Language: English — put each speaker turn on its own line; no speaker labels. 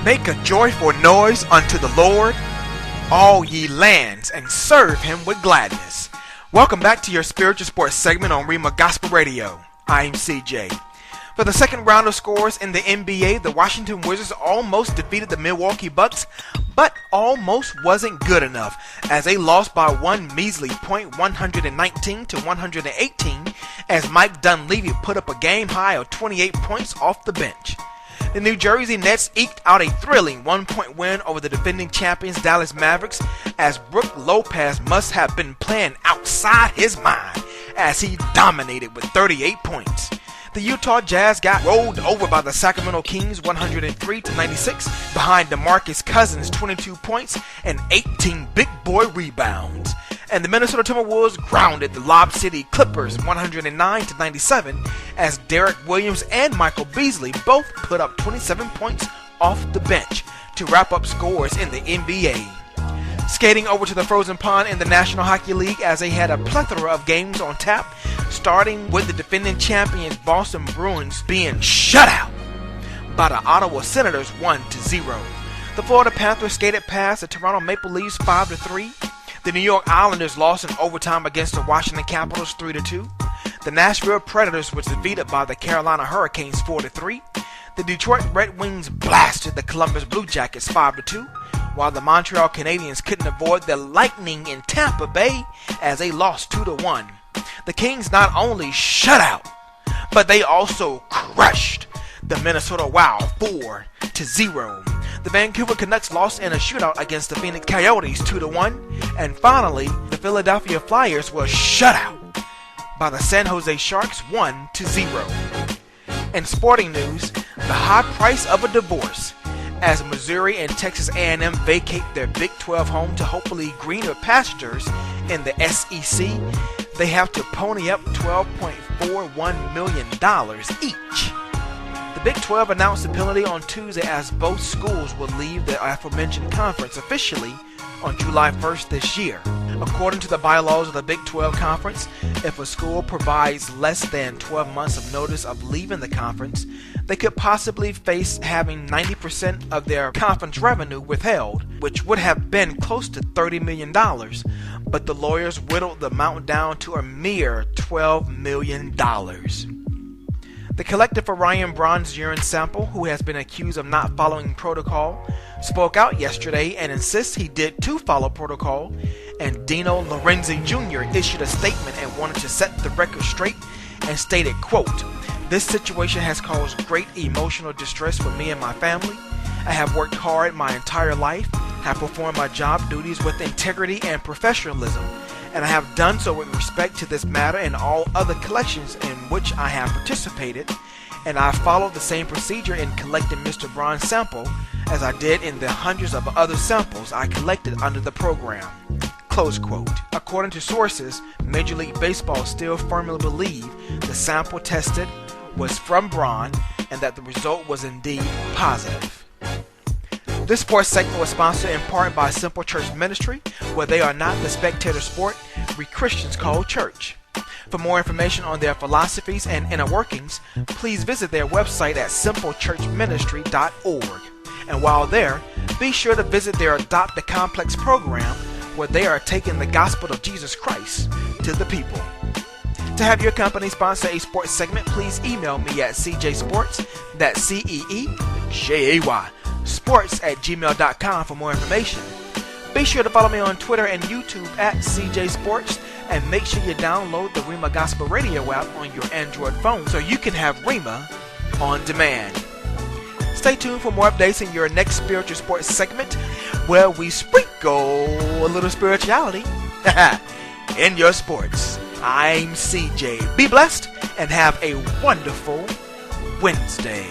Make a joyful noise unto the Lord, all ye lands, and serve him with gladness. Welcome back to your spiritual sports segment on Rhema Gospel Radio. I'm CJ. For the second round of scores in the NBA, the Washington Wizards almost defeated the Milwaukee Bucks, but almost wasn't good enough as they lost by one measly point, 119 to 118, as Mike Dunleavy put up a game high of 28 points off the bench. The New Jersey Nets eked out a thrilling 1-point win over the defending champions Dallas Mavericks, as Brook Lopez must have been playing outside his mind as he dominated with 38 points. The Utah Jazz got rolled over by the Sacramento Kings 103 to 96 behind DeMarcus Cousins' 22 points and 18 big boy rebounds. And the Minnesota Timberwolves grounded the Lob City Clippers 109 to 97 as Derek Williams and Michael Beasley both put up 27 points off the bench to wrap up scores in the NBA. Skating over to the frozen pond in the National Hockey League as they had a plethora of games on tap, starting with the defending champions Boston Bruins being shut out by the Ottawa Senators 1-0. The Florida Panthers skated past the Toronto Maple Leafs 5-3. The New York Islanders lost in overtime against the Washington Capitals 3-2. The Nashville Predators was defeated by the Carolina Hurricanes 4-3. The Detroit Red Wings blasted the Columbus Blue Jackets 5-2, while the Montreal Canadiens couldn't avoid the Lightning in Tampa Bay as they lost 2-1. The Kings not only shut out, but they also crushed the Minnesota Wild 4-0. The Vancouver Canucks lost in a shootout against the Phoenix Coyotes 2-1. And finally, the Philadelphia Flyers were shut out by the San Jose Sharks 1-0. In sporting news, the high price of a divorce as Missouri and Texas A&M vacate their Big 12 home to hopefully greener pastures in the SEC. They have to pony up $12.41 million each. The Big 12 announced the penalty on Tuesday as both schools will leave the aforementioned conference officially on July 1st this year. According to the bylaws of the Big 12 Conference, if a school provides less than 12 months of notice of leaving the conference, they could possibly face having 90% of their conference revenue withheld, which would have been close to $30 million, but the lawyers whittled the amount down to a mere $12 million. The collector for Ryan Braun's urine sample, who has been accused of not following protocol, spoke out yesterday and insists he did too follow protocol, and Dino Laurenzi Jr. issued a statement and wanted to set the record straight and stated, quote, "This situation has caused great emotional distress for me and my family. I have worked hard my entire life, have performed my job duties with integrity and professionalism, and I have done so with respect to this matter and all other collections in which I have participated, and I followed the same procedure in collecting Mr. Braun's sample as I did in the hundreds of other samples I collected under the program." Close quote. According to sources, Major League Baseball still firmly believe the sample tested was from Braun and that the result was indeed positive. This sports segment was sponsored in part by Simple Church Ministry, where they are not the spectator sport we Christians call church. For more information on their philosophies and inner workings, please visit their website at simplechurchministry.org. And while there, be sure to visit their Adopt a Complex program, where they are taking the gospel of Jesus Christ to the people. To have your company sponsor a sports segment, please email me at CJSports, that's CEEJAY, sports@gmail.com for more information. Be sure to follow me on Twitter and YouTube at CJ Sports, and make sure you download the Rhema Gospel Radio app on your Android phone so you can have Rhema on demand. Stay tuned for more updates in your next spiritual sports segment, where we sprinkle a little spirituality in your sports. I'm CJ. Be blessed and have a wonderful Wednesday.